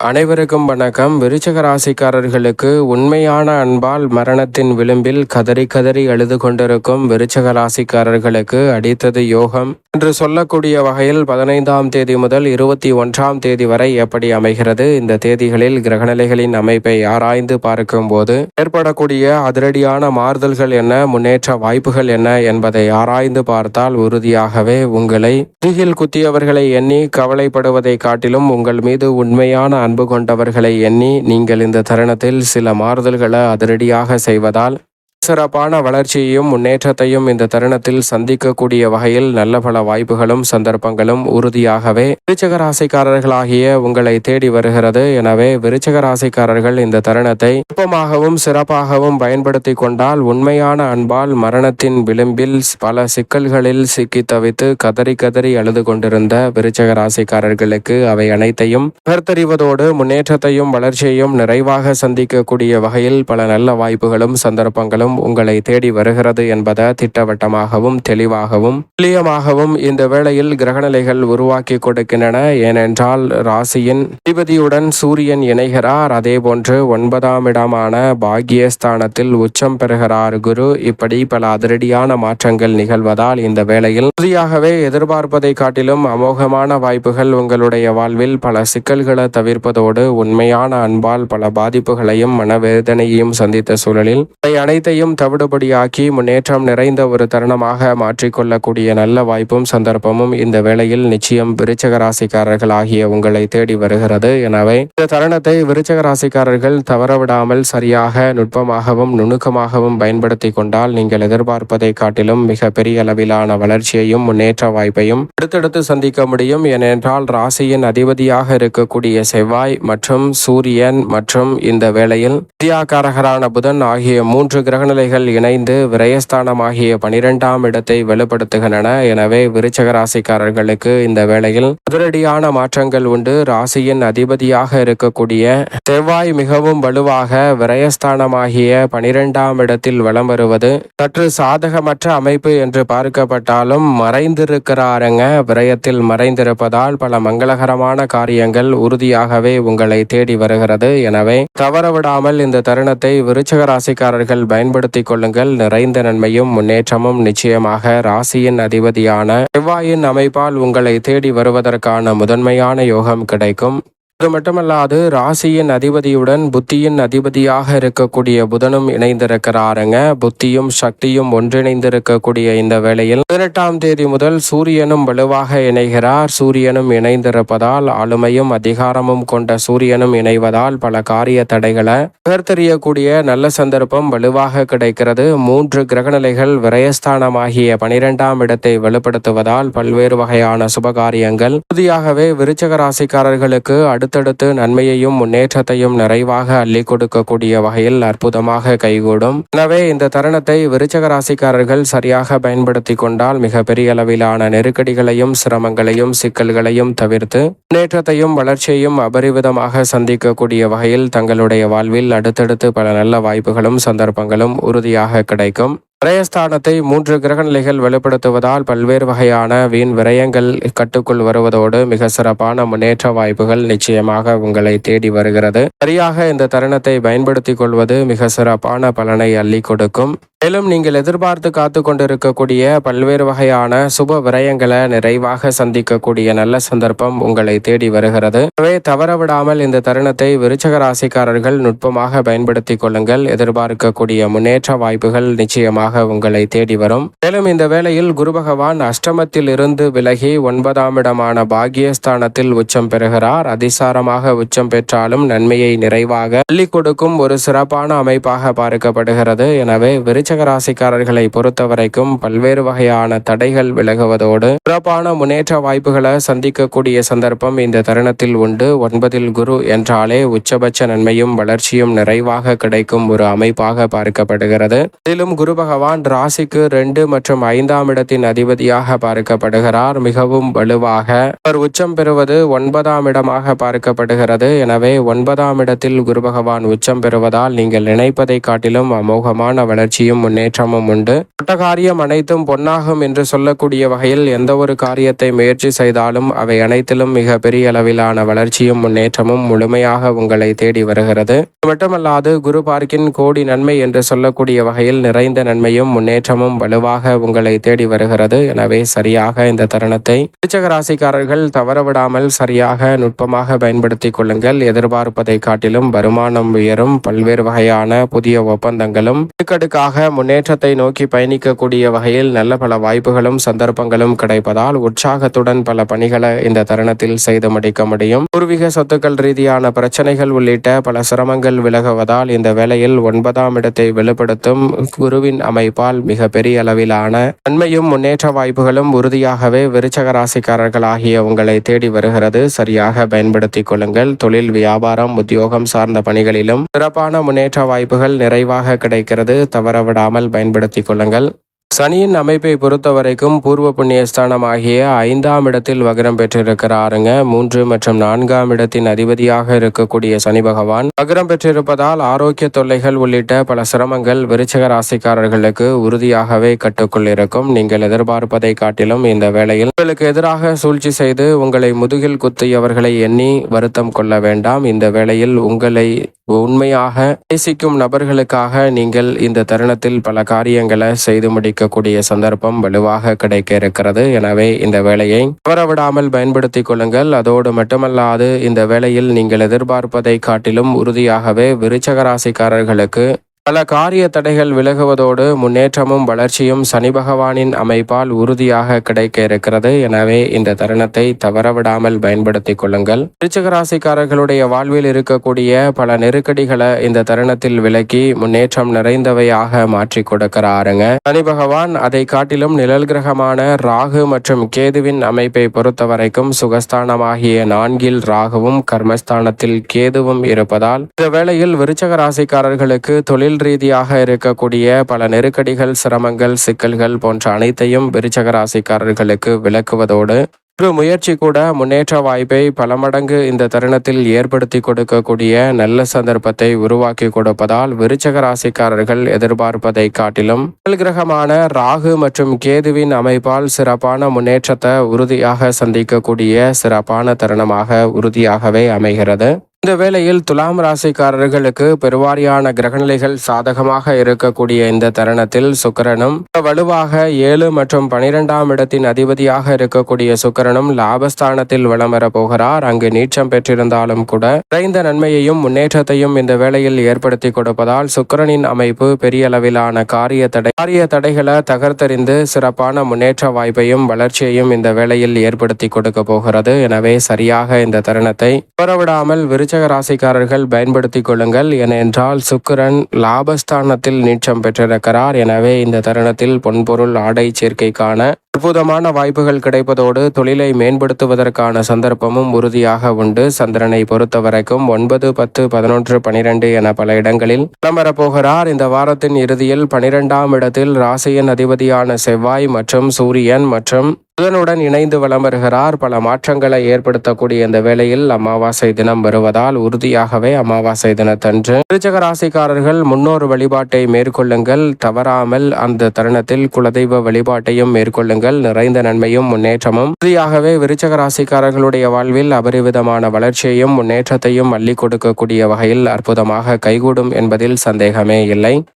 அனைவருக்கும் வணக்கம். விருச்சிக ராசிக்காரர்களுக்கு உண்மையான அன்பால் மரணத்தின் விளிம்பில் கதறி கதறி அழுது கொண்டிருக்கும் விருச்சிக ராசிக்காரர்களுக்கு அடித்தது யோகம் என்று சொல்லக்கூடிய வகையில் 15ஆம் தேதி முதல் 21ஆம் தேதி வரை எப்படி அமைகிறது, இந்த தேதிகளில் கிரகநிலைகளின் அமைப்பை ஆராய்ந்து பார்க்கும் போது ஏற்படக்கூடிய அதிரடியான மாறுதல்கள் என்ன, முன்னேற்ற வாய்ப்புகள் என்ன என்பதை ஆராய்ந்து பார்த்தால் உறுதியாகவே உங்களை முதுகில் குத்தியவர்களை எண்ணி கவலைப்படுவதை காட்டிலும் உங்கள் மீது உண்மையான அன்பு கொண்டவர்களை எண்ணி நீங்கள் இந்த தருணத்தில் சில மாறுதல்களை அதிரடியாக செய்வதால் சிறப்பான வளர்ச்சியையும் முன்னேற்றத்தையும் இந்த தருணத்தில் சந்திக்கக்கூடிய வகையில் நல்ல பல வாய்ப்புகளும் சந்தர்ப்பங்களும் உறுதியாகவே விருச்சிக ராசிக்காரர்களாகிய உங்களை தேடி வருகிறது. எனவே விருச்சிக ராசிக்காரர்கள் இந்த தருணத்தை நுட்பமாகவும் சிறப்பாகவும் பயன்படுத்தி கொண்டால் உண்மையான அன்பால் மரணத்தின் விளிம்பில் பல சிக்கல்களில் சிக்கி தவித்து கதறி கதறி அழுது கொண்டிருந்த விருச்சிக ராசிக்காரர்களுக்கு அவை அனைத்தையும் கருத்தறிவதோடு முன்னேற்றத்தையும் வளர்ச்சியையும் நிறைவாக சந்திக்கக்கூடிய வகையில் பல நல்ல வாய்ப்புகளும் சந்தர்ப்பங்களும் உங்களை தேடி வருகிறது என்பதை திட்டவட்டமாகவும் தெளிவாகவும் துல்லியமாகவும் இந்த வேளையில் கிரகநிலைகள் உருவாக்கி கொடுக்கின்றன. ஏனென்றால் ராசியின் அதிபதியுடன் சூரியன் இணைகிறார். அதே போன்று 9ஆம் இடமான பாக்கியஸ்தானத்தில் உச்சம் பெறுகிறார் குரு. இப்படி பல அதிரடியான மாற்றங்கள் நிகழ்வதால் இந்த வேளையில் உறுதியாகவே எதிர்பார்ப்பதை காட்டிலும் அமோகமான வாய்ப்புகள் உங்களுடைய வாழ்வில் பல சிக்கல்களை தவிர்ப்பதோடு உண்மையான அன்பால் பல பாதிப்புகளையும் மனவேதனையையும் சந்தித்த சூழலில் அனைத்தையும் தவிடுபடியாக்கி முன்னேற்றம் நிறைந்த ஒரு தருணமாக மாற்றிக்கொள்ளக்கூடிய நல்ல வாய்ப்பும் சந்தர்ப்பமும் இந்த வேளையில் நிச்சயம் விருச்சிக ராசிக்காரர்கள் ஆகிய உங்களை தேடி வருகிறது. எனவே இந்த தருணத்தை விருச்சிக ராசிக்காரர்கள் தவறவிடாமல் சரியாக நுட்பமாகவும் நுணுக்கமாகவும் பயன்படுத்தி கொண்டால் நீங்கள் எதிர்பார்ப்பதை காட்டிலும் மிக பெரிய அளவிலான வளர்ச்சியையும் முன்னேற்ற வாய்ப்பையும் அடுத்தடுத்து சந்திக்க முடியும். ஏனென்றால் ராசியின் அதிபதியாக இருக்கக்கூடிய செவ்வாய் மற்றும் சூரியன் மற்றும் இந்த வேளையில் வித்யாகாரகரான புதன் ஆகிய 3 கிரகநிலைகள் இணைந்து விரயஸ்தானமாகிய 12ஆம் இடத்தை வெளிப்படுத்துகின்றன. எனவே விருச்சிக ராசிக்காரர்களுக்கு இந்த வேளையில் அதிரடியான மாற்றங்கள் உண்டு. ராசியின் அதிபதியாக இருக்கக்கூடிய செவ்வாய் மிகவும் வலுவாக விரயஸ்தானமாகிய 12ஆம் இடத்தில் வலம் வருவது சற்று சாதகமற்ற அமைப்பு என்று பார்க்கப்பட்டாலும் மறைந்திருக்கிறாருங்க. விரயத்தில் மறைந்திருப்பதால் பல மங்களகரமான காரியங்கள் உறுதியாகவே உங்களை தேடி வருகிறது. எனவே தவறவிடாமல் இந்த தருணத்தை விருச்சிக ராசிக்காரர்கள் பயன்படுத்திக் கொள்ளுங்கள். நிறைந்த நன்மையும் முன்னேற்றமும் நிச்சயமாக ராசியின் அதிபதியான செவ்வாயின் அமைப்பால் உங்களை தேடி வருவதற்கான முதன்மையான யோகம் கிடைக்கும். அது மட்டுமல்லாது ராசியின் அதிபதியுடன் புத்தியின் அதிபதியாக இருக்கக்கூடிய புதனும் இணைந்திருக்கிறாருங்க. புத்தியும் சக்தியும் ஒன்றிணைந்திருக்கக்கூடிய இந்த வேளையில் 18ஆம் தேதி முதல் சூரியனும் வலுவாக இணைகிறார். சூரியனும் இணைந்திருப்பதால் ஆளுமையும் அதிகாரமும் கொண்ட சூரியனும் இணைவதால் பல காரிய தடைகளை தகர்த்தெறியக்கூடிய நல்ல சந்தர்ப்பம் வலுவாக கிடைக்கிறது. 3 கிரகநிலைகள் விரயஸ்தானமாகிய 12ஆம் இடத்தை வெளிப்படுத்துவதால் பல்வேறு வகையான சுபகாரியங்கள் உறுதியாகவே விருச்சிக ராசிக்காரர்களுக்கு அடுத்தடுத்து நன்மையையும் முன்னேற்றத்தையும் நிறைவாக அள்ளி கொடுக்கக்கூடிய வகையில் அற்புதமாக கைகூடும். எனவே இந்த தருணத்தை விருச்சிக ராசிக்காரர்கள் சரியாக பயன்படுத்தி கொண்டால் மிக பெரிய அளவிலான நெருக்கடிகளையும் சிரமங்களையும் சிக்கல்களையும் தவிர்த்து முன்னேற்றத்தையும் வளர்ச்சியையும் அபரிவிதமாக சந்திக்கக்கூடிய வகையில் தங்களுடைய வாழ்வில் அடுத்தடுத்து பல நல்ல வாய்ப்புகளும் சந்தர்ப்பங்களும் உறுதியாக கிடைக்கும். விரயஸ்தானத்தை 3 கிரகநிலைகள் வெளிப்படுத்துவதால் பல்வேறு வகையான வீண் விரயங்கள் கட்டுக்குள் வருவதோடு மிக சிறப்பான முன்னேற்ற வாய்ப்புகள் நிச்சயமாக உங்களை தேடி வருகிறது. சரியாக இந்த தருணத்தை பயன்படுத்திக் கொள்வது மிக சிறப்பான பலனை அள்ளி கொடுக்கும். மேலும் நீங்கள் எதிர்பார்த்து காத்து கொண்டிருக்கக்கூடிய பல்வேறு வகையான சுப விரயங்களை நிறைவாக சந்திக்கக்கூடிய நல்ல சந்தர்ப்பம் உங்களை தேடி வருகிறது. எனவே தவறவிடாமல் இந்த தருணத்தை விருச்சிக ராசிக்காரர்கள் நுட்பமாக பயன்படுத்திக் கொள்ளுங்கள். எதிர்பார்க்கக்கூடிய முன்னேற்ற வாய்ப்புகள் நிச்சயமாக உங்களை தேடி வரும். மேலும் இந்த வேளையில் குரு பகவான் அஷ்டமத்தில் இருந்து விலகி 9ஆம் இடமான பாக்கியஸ்தானத்தில் உச்சம் பெறுகிறார். அதிசாரமாக உச்சம் பெற்றாலும் நன்மையை நிறைவாக அள்ளி கொடுக்கும் ஒரு சிறப்பான அமைப்பாக பார்க்கப்படுகிறது. எனவே விருச்சிக ராசிக்காரர்களை பொறுத்தவரைக்கும் பல்வேறு வகையான தடைகள் விலகுவதோடு சிறப்பான முன்னேற்ற வாய்ப்புகளை சந்திக்கக்கூடிய சந்தர்ப்பம் இந்த தருணத்தில் உண்டு. 9இல் குரு என்றாலே உச்சபட்ச நன்மையும் வளர்ச்சியும் நிறைவாக கிடைக்கும் ஒரு அமைப்பாக பார்க்கப்படுகிறது. இதிலும் குரு பகவான் பகவான் ராசிக்கு 2 மற்றும் 5ஆம் இடத்தின் அதிபதியாக பார்க்கப்படுகிறார். மிகவும் வலுவாக அவர் உச்சம் பெறுவது 9ஆம் இடமாக பார்க்கப்படுகிறது. எனவே 9ஆம் இடத்தில் குரு பகவான் உச்சம் பெறுவதால் நீங்கள் நினைப்பதை காட்டிலும் அமோகமான வளர்ச்சியும் முன்னேற்றமும் உண்டு. தொட்ட காரியம் அனைத்தும் பொன்னாகும் என்று சொல்லக்கூடிய வகையில் எந்த ஒரு காரியத்தை முயற்சி செய்தாலும் அவை அனைத்திலும் மிக பெரிய அளவிலான வளர்ச்சியும் முன்னேற்றமும் முழுமையாக உங்களை தேடி வருகிறது. மட்டுமல்லாது குரு பார்க்கின் கோடி நன்மை என்று சொல்லக்கூடிய வகையில் நிறைந்த நன்மையும் முன்னேற்றமும் வலுவாக உங்களை தேடி வருகிறது. எனவே சரியாக இந்த தருணத்தை விருச்சிக ராசிக்காரர்கள் தவறவிடாமல் சரியாக நுட்பமாக பயன்படுத்திக் கொள்ளுங்கள். எதிர்பார்ப்பதை காட்டிலும் வருமானம் உயரும். பல்வேறு வகையான புதிய ஒப்பந்தங்களும் அடுக்கடுக்காக முன்னேற்றத்தை நோக்கி பயணிக்கக்கூடிய வகையில் நல்ல பல வாய்ப்புகளும் சந்தர்ப்பங்களும் கிடைப்பதால் உற்சாகத்துடன் பல பணிகளை இந்த தருணத்தில் செய்து முடிக்க முடியும். பூர்வீக சொத்துக்கள் ரீதியான பிரச்சனைகள் உள்ளிட்ட பல சிரமங்கள் விலகுவதால் இந்த வேளையில் 9ஆம் இடத்தை வெளிப்படுத்தும் குருவின் அமைப்பால் மிக பெரிய அளவிலான நன்மையும் முன்னேற்ற வாய்ப்புகளும் உறுதியாகவே விருச்சிக ராசிக்காரர்கள் ஆகிய உங்களை தேடி வருகிறது. சரியாக பயன்படுத்திக் கொள்ளுங்கள். தொழில், வியாபாரம், உத்தியோகம் சார்ந்த பணிகளிலும் சிறப்பான முன்னேற்ற வாய்ப்புகள் நிறைவாக கிடைக்கிறது. தவறவிடாமல் பயன்படுத்திக் கொள்ளுங்கள். சனியின் அமைப்பை பொறுத்தவரைக்கும் பூர்வ புண்ணியஸ்தானம் ஆகிய 5ஆம் இடத்தில் வக்ரம் பெற்றிருக்கிறாருங்க. 3 மற்றும் 4ஆம் இடத்தின் அதிபதியாக இருக்கக்கூடிய சனி பகவான் வக்ரம் பெற்றிருப்பதால் ஆரோக்கிய தொல்லைகள் உள்ளிட்ட பல சிரமங்கள் விருச்சிக ராசிக்காரர்களுக்கு உறுதியாகவே கட்டுக்குள் இருக்கும். நீங்கள் எதிர்பார்ப்பதை காட்டிலும் இந்த வேளையில் உங்களுக்கு எதிராக சூழ்ச்சி செய்து உங்களை முதுகில் குத்தியவர்களை எண்ணி வருத்தம் கொள்ள வேண்டாம். இந்த வேளையில் உங்களை உண்மையாக நேசிக்கும் நபர்களுக்காக நீங்கள் இந்த தருணத்தில் பல காரியங்களை செய்து முடிக்கக்கூடிய சந்தர்ப்பம் வலுவாக கிடைக்க இருக்கிறது. எனவே இந்த வேலையை தவறவிடாமல் பயன்படுத்திக் கொள்ளுங்கள். அதோடு மட்டுமல்லாது இந்த வேளையில் நீங்கள் எதிர்பார்ப்பதை காட்டிலும் உறுதியாகவே விருச்சிக ராசிக்காரர்களுக்கு பல காரிய தடைகள் விலகுவதோடு முன்னேற்றமும் வளர்ச்சியும் சனி பகவானின் அமைப்பால் உறுதியாக கிடைக்க இருக்கிறது. எனவே இந்த தருணத்தை தவறவிடாமல் பயன்படுத்திக் கொள்ளுங்கள். விருச்சிக ராசிக்காரர்களுடைய வாழ்வில் இருக்கக்கூடிய பல நெருக்கடிகளை இந்த தருணத்தில் விலக்கி முன்னேற்றம் நிறைந்தவையாக மாற்றி கொடுக்கிறாருங்க. சனி பகவான் அதை காட்டிலும் நிழல் கிரகமான ராகு மற்றும் கேதுவின் அமைப்பை பொறுத்தவரைக்கும் சுகஸ்தானமாகிய 4இல் ராகுவும் கர்மஸ்தானத்தில் கேதுவும் இருப்பதால் இந்த வேளையில் விருச்சிக ராசிக்காரர்களுக்கு தொழில் ரீதியாக இருக்கக்கூடிய பல நெருக்கடிகள், சிரமங்கள், சிக்கல்கள் போன்ற அனைத்தையும் விருச்சிக ராசிக்காரர்களுக்கு விளக்குவதோடு ஒரு முயற்சி கூட முன்னேற்ற வாய்ப்பை பல மடங்கு இந்த தருணத்தில் ஏற்படுத்தி கொடுக்கக்கூடிய நல்ல சந்தர்ப்பத்தை உருவாக்கி கொடுப்பதால் விருச்சிக ராசிக்காரர்கள் எதிர்பார்ப்பதை காட்டிலும் கிரகமான ராகு மற்றும் கேதுவின் அமைப்பால் சிறப்பான முன்னேற்றத்தை உறுதியாக சந்திக்கக்கூடிய சிறப்பான தருணமாக உறுதியாகவே அமைகிறது. இந்த வேளையில் துலாம் ராசிக்காரர்களுக்கு பெருவாரியான கிரகநிலைகள் சாதகமாக இருக்கக்கூடிய இந்த தருணத்தில் சுக்கிரனும் வலுவாக 7 மற்றும் 12ஆம் இடத்தின் அதிபதியாக இருக்கக்கூடிய சுக்கிரனும் லாபஸ்தானத்தில் வலம் வர போகிறார். அங்கு நீச்சம் பெற்றிருந்தாலும் கூட குறைந்த நன்மையையும் முன்னேற்றத்தையும் இந்த வேளையில் ஏற்படுத்தி கொடுப்பதால் சுக்கிரனின் அமைப்பு பெரிய அளவிலான காரிய தடைகளை தகர்த்தெறிந்து சிறப்பான முன்னேற்ற வாய்ப்பையும் வளர்ச்சியையும் இந்த வேளையில் ஏற்படுத்தி கொடுக்க போகிறது. எனவே சரியாக இந்த தருணத்தை புறவிடாமல் விருச்சிக ராசிக்காரர்கள் பயன்படுத்திக் கொள்ளுங்கள். ஏனென்றால் சுக்கிரன் லாபஸ்தானத்தில் நீச்சம் பெற்றிருக்கிறார். எனவே இந்த தருணத்தில் பொன்பொருள் ஆடை சேர்க்கைக்கான அற்புதமான வாய்ப்புகள் கிடைப்பதோடு தொழிலை மேம்படுத்துவதற்கான சந்தர்ப்பமும் உறுதியாக உண்டு. சந்திரனை பொறுத்தவரைக்கும் 9, 10, 11, 12 என பல இடங்களில் வலம் வரப்போகிறார். இந்த வாரத்தின் இறுதியில் 12ஆம் இடத்தில் ராசியின் அதிபதியான செவ்வாய் மற்றும் சூரியன் மற்றும் புதனுடன் இணைந்து வலம் வருகிறார். பல மாற்றங்களை ஏற்படுத்தக்கூடிய இந்த வேளையில் அமாவாசை தினம் வருவதால் உறுதியாகவே அமாவாசை தினத்தன்று விருச்சிக ராசிக்காரர்கள் முன்னோர் வழிபாட்டை மேற்கொள்ளுங்கள். தவறாமல் அந்த தருணத்தில் குலதெய்வ வழிபாட்டையும் மேற்கொள்ளுங்கள். நிறைந்த நன்மையும் முன்னேற்றமும் உறுதியாகவே விருச்சிக ராசிக்காரர்களுடைய வாழ்வில் அபரிவிதமான வளர்ச்சியையும் முன்னேற்றத்தையும் அள்ளி கொடுக்கக்கூடிய வகையில் அற்புதமாக கைகூடும் என்பதில் சந்தேகமே இல்லை.